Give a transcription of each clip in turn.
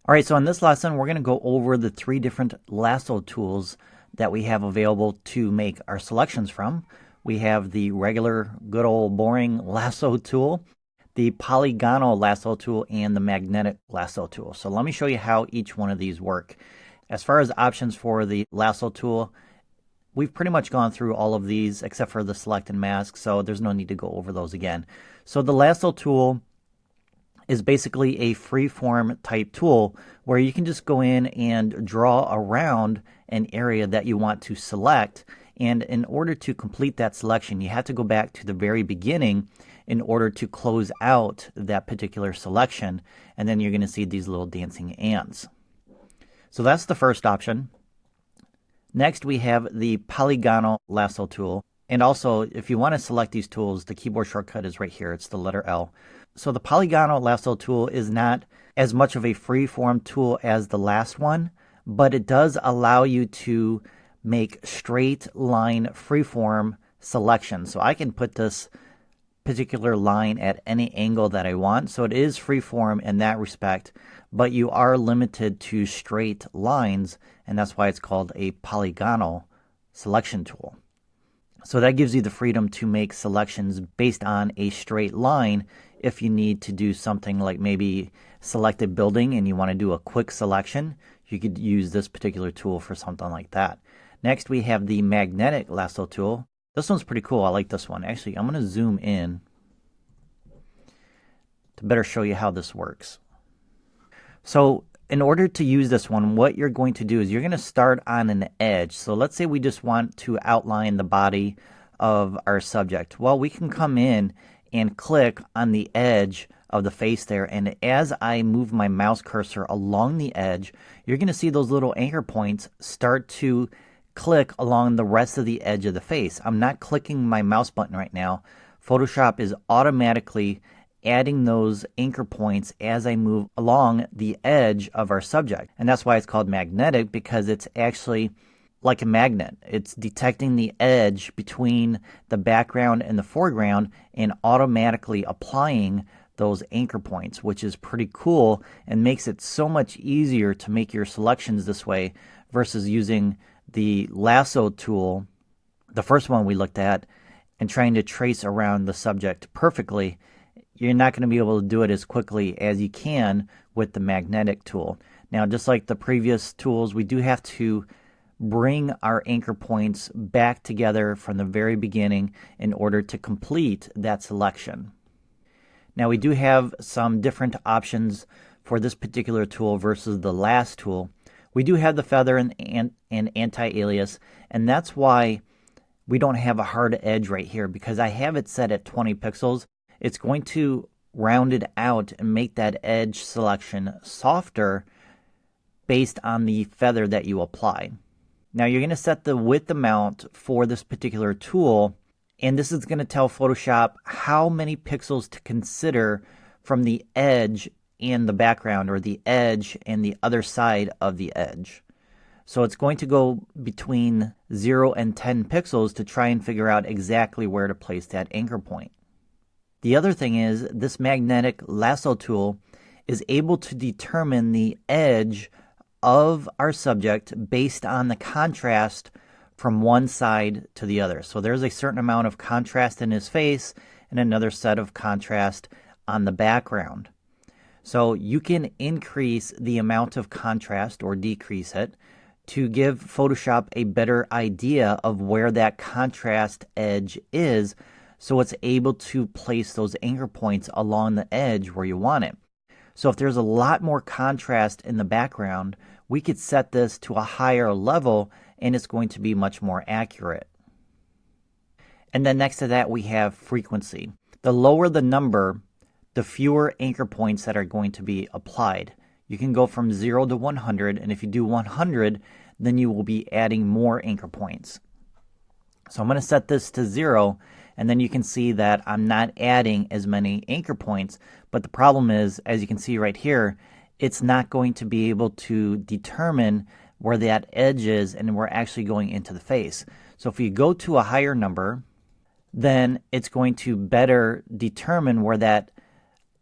All right, so in this lesson, we're going to go over the three different lasso tools that we have available to make our selections from. We have the regular, good old boring lasso tool, the polygonal lasso tool, and the magnetic lasso tool. So let me show you how each one of these work. As far as options for the lasso tool, we've pretty much gone through all of these except for the select and mask, so there's no need to go over those again. So the lasso tool is basically a free-form type tool where you can just go in and draw around an area that you want to select. And in order to complete that selection, you have to go back to the very beginning in order to close out that particular selection. And then you're going to see these little dancing ants. So that's the first option. Next, we have the polygonal lasso tool. And also, if you want to select these tools, the keyboard shortcut is right here. It's the letter L. So the polygonal lasso tool is not as much of a free-form tool as the last one, but it does allow you to make straight line free-form selections. So I can put this particular line at any angle that I want. So it is free-form in that respect, but you are limited to straight lines, and that's why it's called a polygonal selection tool. So that gives you the freedom to make selections based on a straight line. If you need to do something like maybe select a building and you want to do a quick selection, you could use this particular tool for something like that. Next, we have the magnetic lasso tool. This one's pretty cool. I like this one. Actually, I'm going to zoom in to better show you how this works. So in order to use this one, what you're going to do is you're going to start on an edge. So let's say we just want to outline the body of our subject. Well, we can come in and click on the edge of the face there, and as I move my mouse cursor along the edge, you're going to see those little anchor points start to click along the rest of the edge of the face. I'm not clicking my mouse button right now. Photoshop is automatically adding those anchor points as I move along the edge of our subject. And that's why it's called magnetic, because it's actually like a magnet. It's detecting the edge between the background and the foreground and automatically applying those anchor points, which is pretty cool and makes it so much easier to make your selections this way versus using the lasso tool, the first one we looked at, and trying to trace around the subject perfectly. You're not going to be able to do it as quickly as you can with the magnetic tool. Now, just like the previous tools, we do have to bring our anchor points back together from the very beginning in order to complete that selection. Now, we do have some different options for this particular tool versus the last tool. We do have the feather and anti-alias, and that's why we don't have a hard edge right here, because I have it set at 20 pixels. It's going to round it out and make that edge selection softer based on the feather that you apply. Now you're going to set the width amount for this particular tool, and this is going to tell Photoshop how many pixels to consider from the edge and the background, or the edge and the other side of the edge. So it's going to go between 0 and 10 pixels to try and figure out exactly where to place that anchor point. The other thing is, this magnetic lasso tool is able to determine the edge of our subject based on the contrast from one side to the other. So there's a certain amount of contrast in his face and another set of contrast on the background. So you can increase the amount of contrast or decrease it to give Photoshop a better idea of where that contrast edge is, so it's able to place those anchor points along the edge where you want it. So if there's a lot more contrast in the background, we could set this to a higher level and it's going to be much more accurate. And then next to that, we have frequency. The lower the number, the fewer anchor points that are going to be applied. You can go from 0 to 100, and if you do 100, then you will be adding more anchor points. So I'm going to set this to 0, and then you can see that I'm not adding as many anchor points. But the problem is, as you can see right here, it's not going to be able to determine where that edge is, and we're actually going into the face. So if you go to a higher number, then it's going to better determine where that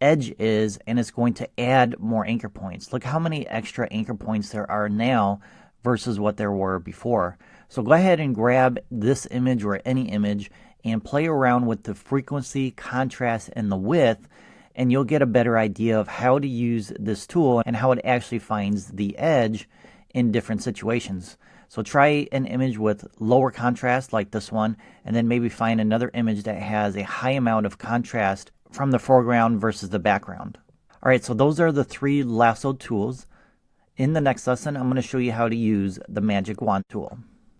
edge is, and it's going to add more anchor points. Look how many extra anchor points there are now versus what there were before. So go ahead and grab this image or any image and play around with the frequency, contrast, and the width, and you'll get a better idea of how to use this tool and how it actually finds the edge in different situations. So try an image with lower contrast like this one, and then maybe find another image that has a high amount of contrast from the foreground versus the background. All right, so those are the 3 lasso tools. In the next lesson, I'm going to show you how to use the magic wand tool.